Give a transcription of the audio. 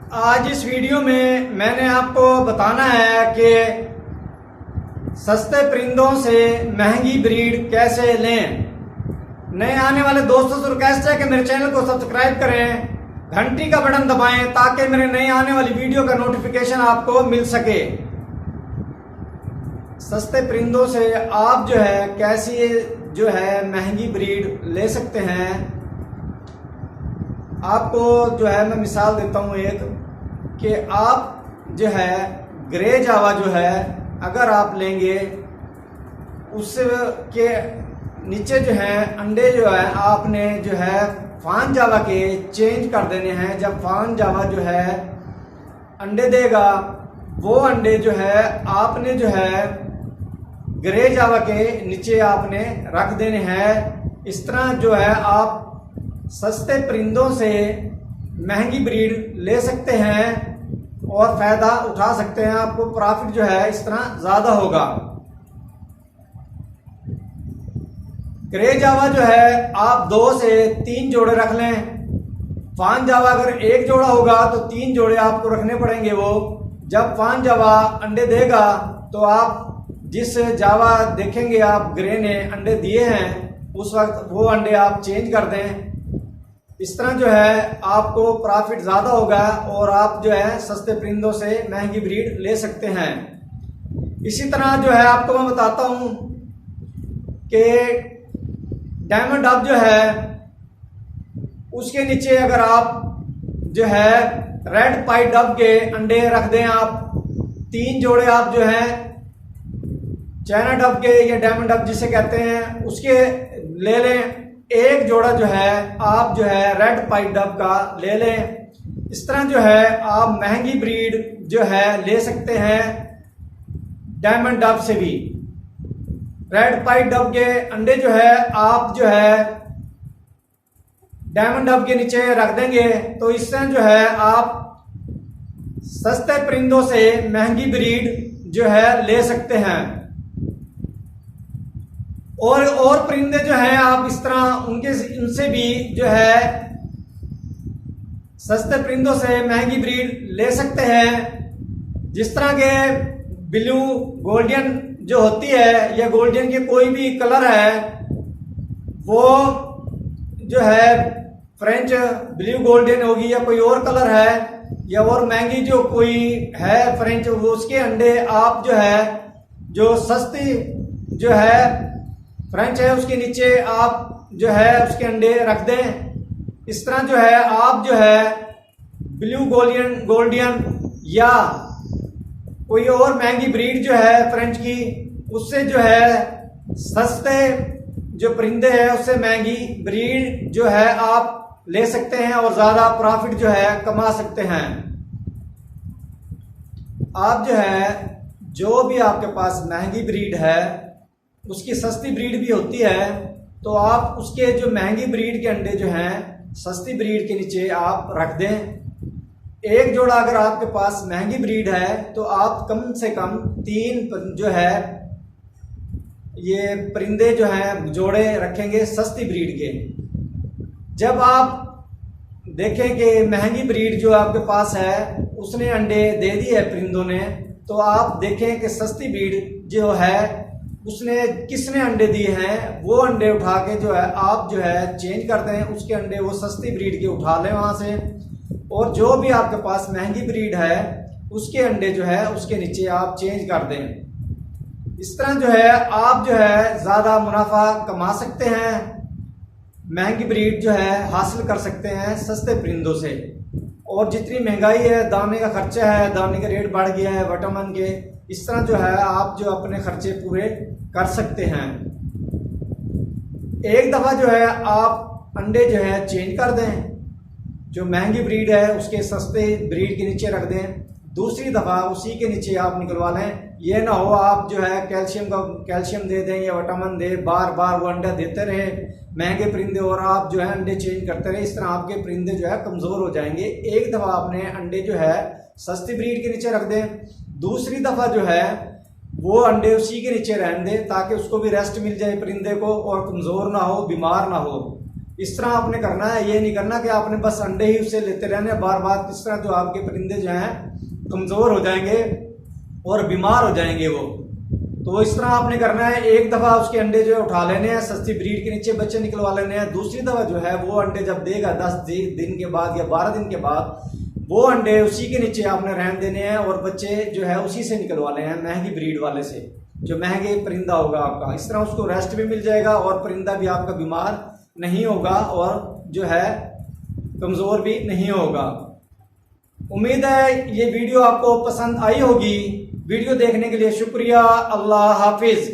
आज इस वीडियो में मैंने आपको बताना है कि सस्ते परिंदों से महंगी ब्रीड कैसे लें। नए आने वाले दोस्तों से रिक्वेस्ट है कि मेरे चैनल को सब्सक्राइब करें, घंटी का बटन दबाएं ताकि मेरे नए आने वाली वीडियो का नोटिफिकेशन आपको मिल सके। सस्ते परिंदों से आप कैसी महंगी ब्रीड ले सकते हैं। आपको मैं मिसाल देता हूँ एक कि आप ग्रे जावा अगर आप लेंगे उसके नीचे अंडे आपने फान जावा के चेंज कर देने हैं। जब फान जावा अंडे देगा वो अंडे आपने ग्रे जावा के नीचे आपने रख देने हैं। इस तरह आप सस्ते परिंदों से महंगी ब्रीड ले सकते हैं और फायदा उठा सकते हैं। आपको प्रॉफिट इस तरह ज्यादा होगा। ग्रे जावा आप 2 से 3 जोड़े रख लें। फान जावा अगर 1 जोड़ा होगा तो 3 जोड़े आपको रखने पड़ेंगे। वो जब फान जावा अंडे देगा तो आप जिस जावा देखेंगे आप ग्रे ने अंडे दिए हैं उस वक्त वो अंडे आप चेंज कर दें। इस तरह आपको प्रॉफिट ज्यादा होगा और आप सस्ते परिंदों से महंगी ब्रीड ले सकते हैं। इसी तरह आपको मैं बताता हूं कि डायमंड डब उसके नीचे अगर आप रेड पाइट डब के अंडे रख दें, आप 3 जोड़े आप चाइना डब के या डायमंड डब जिसे कहते हैं उसके ले लें। 1 जोड़ा आप रेड पाइट डब का ले लें। इस तरह आप महंगी ब्रीड ले सकते हैं डायमंड डब से भी। रेड पाइट डब के अंडे आप डायमंड डब के नीचे रख देंगे तो इस तरह आप सस्ते परिंदों से महंगी ब्रीड ले सकते हैं। और परिंदे आप इस तरह उनसे भी सस्ते परिंदों से महंगी ब्रीड ले सकते हैं। जिस तरह के ब्लू गोल्डन जो होती है या गोल्डन के कोई भी कलर है वो फ्रेंच ब्लू गोल्डन होगी या कोई और कलर है या और महंगी जो कोई है फ्रेंच वो उसके अंडे आप जो सस्ती फ्रेंच है उसके नीचे आप उसके अंडे रख दें। इस तरह आप ब्लू गोल्डन या कोई और महंगी ब्रीड फ्रेंच की उससे सस्ते जो परिंदे हैं उससे महंगी ब्रीड आप ले सकते हैं और ज्यादा प्रॉफिट कमा सकते हैं। आप जो भी आपके पास महंगी ब्रीड है उसकी सस्ती ब्रीड भी होती है तो आप उसके जो महंगी ब्रीड के अंडे सस्ती ब्रीड के नीचे आप रख दें। 1 जोड़ा अगर आपके पास महंगी ब्रीड है तो आप कम से कम 3 ये परिंदे जोड़े रखेंगे सस्ती ब्रीड के। जब आप देखें कि महंगी ब्रीड जो आपके पास है उसने अंडे दे दिए है परिंदों ने तो आप देखें कि सस्ती ब्रीड जो है उसने किसने अंडे दिए हैं वो अंडे उठा के आप चेंज कर दें। उसके अंडे वो सस्ती ब्रीड के उठा लें वहां से और जो भी आपके पास महंगी ब्रीड है उसके अंडे उसके नीचे आप चेंज कर दें। इस तरह आप ज्यादा मुनाफा कमा सकते हैं, महंगी ब्रीड हासिल कर सकते हैं सस्ते परिंदों से। और जितनी महंगाई है, दाने का खर्चा है, दाने का रेट बढ़ गया है विटामिन के, इस तरह आप अपने खर्चे पूरे कर सकते हैं। एक दफा आप अंडे चेंज कर दें, जो महंगी ब्रीड है उसके सस्ते ब्रीड के नीचे रख दें। दूसरी दफा उसी के नीचे आप निकलवा लें। ये ना हो आप कैल्शियम दे दें या विटामिन दे, बार बार वो अंडा देते रहे महंगे परिंदे और आप अंडे चेंज करते रहे। इस तरह आपके परिंदे कमजोर हो जाएंगे। एक दफा आपने अंडे सस्ती ब्रीड के नीचे रख दें, दूसरी दफा वो अंडे उसी के नीचे रहने दें ताकि उसको भी रेस्ट मिल जाए परिंदे को और कमजोर ना हो, बीमार ना हो। इस तरह आपने करना है। ये नहीं करना कि आपने बस अंडे ही उससे लेते रहने बार बार। इस तरह जो आपके परिंदे जो हैं कमज़ोर हो जाएंगे और बीमार हो जाएंगे वो। तो इस तरह आपने करना है, एक दफ़ा उसके अंडे जो है उठा लेने हैं, सस्ती ब्रीड के नीचे बच्चे निकलवा लेने हैं। दूसरी दफ़ा जो है वो अंडे जब देगा 10 दिन के बाद या 12 दिन के बाद, वो अंडे उसी के नीचे आपने रहने देने हैं और बच्चे जो है उसी से निकलवाने हैं, महंगी ब्रीड वाले से, जो महंगे परिंदा होगा आपका। इस तरह उसको रेस्ट भी मिल जाएगा और परिंदा भी आपका बीमार नहीं होगा और जो है कमज़ोर भी नहीं होगा। उम्मीद है ये वीडियो आपको पसंद आई होगी। वीडियो देखने के लिए शुक्रिया। अल्लाह हाफिज़।